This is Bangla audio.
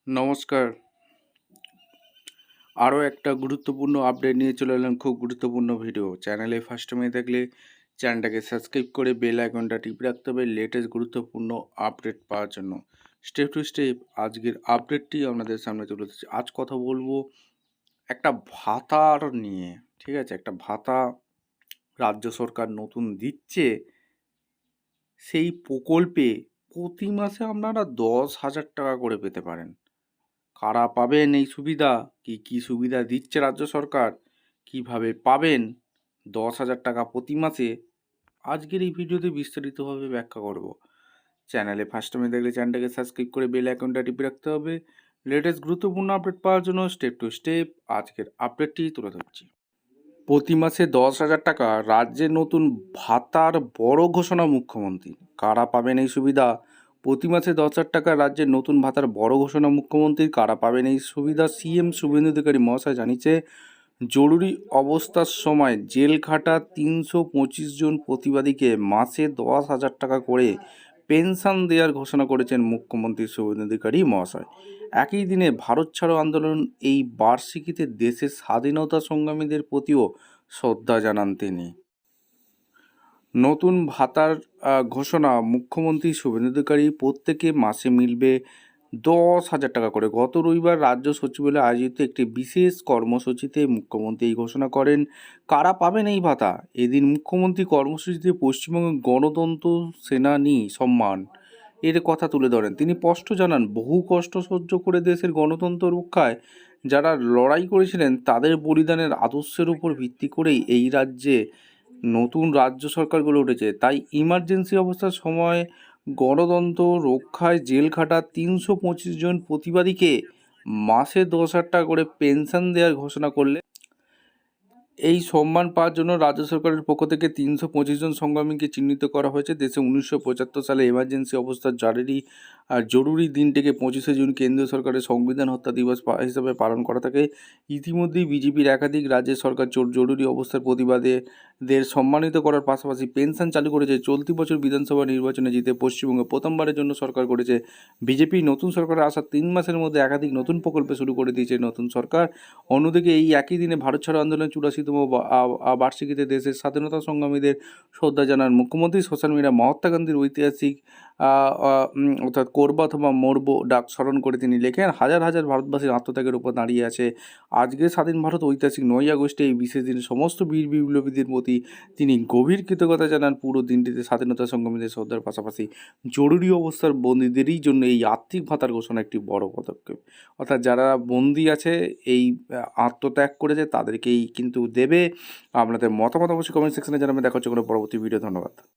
নমস্কার। আরও একটা গুরুত্বপূর্ণ আপডেট নিয়ে চলে এলাম, খুব গুরুত্বপূর্ণ ভিডিও। চ্যানেলে ফার্স্ট টাইমে থাকলে চ্যানেলটাকে সাবস্ক্রাইব করে বেল আইকনটা টিপে রাখতে হবে লেটেস্ট গুরুত্বপূর্ণ আপডেট পাওয়ার জন্য। স্টেপ টু স্টেপ আজকের আপডেটটি আপনাদের সামনে তুলে ধরছি। আজ কথা বলবো একটা ভাতার নিয়ে, ঠিক আছে? একটা ভাতা রাজ্য সরকার নতুন দিচ্ছে, সেই প্রকল্পে প্রতি মাসে আপনারা 10,000 টাকা করে পেতে পারেন। কারা পাবেন এই সুবিধা, কি সুবিধা দিচ্ছে রাজ্য সরকার, কিভাবে পাবেন 10,000 টাকা প্রতি মাসে, আজকের এই ভিডিওতে বিস্তারিতভাবে ব্যাখ্যা করব। চ্যানেলে ফার্স্ট টাইমে দেখলে চ্যানেলটাকে সাবস্ক্রাইব করে বেল আইকনটা টিপে রাখতে হবে লেটেস্ট গুরুত্বপূর্ণ আপডেট পাওয়ার জন্য। স্টেপ টু স্টেপ আজকের আপডেটটি তুলে ধরছি। প্রতি মাসে 10,000 টাকা রাজ্যের নতুন ভাতার বড় ঘোষণা মুখ্যমন্ত্রী। কারা পাবেন এই সুবিধা? প্রতি মাসে 10,000 টাকা রাজ্যের নতুন ভাতার বড় ঘোষণা মুখ্যমন্ত্রীর। কারা পাবেন এই সুবিধা? সিএম শুভেন্দু অধিকারী মহাশয় জানিয়েছে, জরুরি অবস্থার সময় জেল খাটা 325 জন প্রতিবাদীকে মাসে 10,000 টাকা করে পেনশন দেওয়ার ঘোষণা করেছেন মুখ্যমন্ত্রী শুভেন্দু অধিকারী মহাশয়। একই দিনে ভারত ছাড়ো আন্দোলন এই বার্ষিকীতে দেশের স্বাধীনতা সংগ্রামীদের প্রতিও শ্রদ্ধা জানান তিনি। নতুন ভাতার ঘোষণা মুখ্যমন্ত্রী শুভেন্দু অধিকারী, প্রত্যেকে মাসে মিলবে 10,000 টাকা করে। গত রবিবার রাজ্য সচিবালয়ে আয়োজিত একটি বিশেষ কর্মসূচিতে মুখ্যমন্ত্রী এই ঘোষণা করেন। কারা পাবেন এই ভাতা? এদিন মুখ্যমন্ত্রী কর্মসূচিতে পশ্চিমবঙ্গের গণতন্ত্র সেনানী সম্মান এর কথা তুলে ধরেন। তিনি স্পষ্ট জানান, বহু কষ্ট সহ্য করে দেশের গণতন্ত্র রক্ষায় যারা লড়াই করেছিলেন তাদের বলিদানের আদর্শের উপর ভিত্তি করেই এই রাজ্যে নতুন রাজ্য সরকার গড়ে উঠেছে। তাই ইমার্জেন্সি অবস্থার সময় গণতন্ত্র রক্ষায় জেল খাটা 325 জন প্রতিবাদীকে মাসে 10,000 টাকা করে পেনশন দেওয়ার ঘোষণা করলে এই সম্মান পাওয়ার জন্য রাজ্য সরকারের পক্ষ থেকে 325 জন সংগ্রামীকে চিহ্নিত করা হয়েছে। দেশে 1975 সালে এমার্জেন্সি অবস্থার জরুরি দিনটিকে 25শে জুন কেন্দ্রীয় সরকারের সংবিধান হত্যা দিবস হিসাবে পালন করা থাকে। ইতিমধ্যেই বিজেপির একাধিক রাজ্যের সরকার জরুরি অবস্থার প্রতিবাদীদের সম্মানিত করার পাশাপাশি পেনশন চালু করেছে। চলতি বছর বিধানসভা নির্বাচনে জিতে পশ্চিমবঙ্গে প্রথমবারের জন্য সরকার করেছে বিজেপি। নতুন সরকারের আসার 3 মাসের মধ্যে একাধিক নতুন প্রকল্প শুরু করে দিয়েছে নতুন সরকার। অন্যদিকে এই একই দিনে ভারত ছাড়ো আন্দোলনের 84তম বার্ষিকীতে দেশের স্বাধীনতা সংগ্রামীদের শ্রদ্ধা জানান মুখ্যমন্ত্রী। সোশ্যাল মিডিয়া মহাত্মা গান্ধীর ঐতিহাসিক অর্থাৎ করবা অথবা মরবো ডাক স্মরণ করে তিনি লেখেন, হাজার হাজার ভারতবাসীর আত্মত্যাগের উপর দাঁড়িয়ে আছে আজকের স্বাধীন ভারত। ঐতিহাসিক 9ই আগস্টে এই বিশেষ দিনে সমস্ত বীর বিপ্লবীদের প্রতি তিনি গভীর কৃতজ্ঞতা জানান। পুরো দিনটিতে স্বাধীনতা সংগ্রামীদের শ্রদ্ধার পাশাপাশি জরুরি অবস্থার বন্দীদেরই জন্য এই আর্থিক ভাতার ঘোষণা একটি বড় পদক্ষেপ। অর্থাৎ যারা বন্দী আছে, এই আত্মত্যাগ করেছে, তাদেরকেই কিন্তু দেবে। আপনাদের মতামত অবশ্যই কমেন্ট সেকশনে জানাবেন। দেখা হচ্ছে কোনো পরবর্তী ভিডিও। ধন্যবাদ।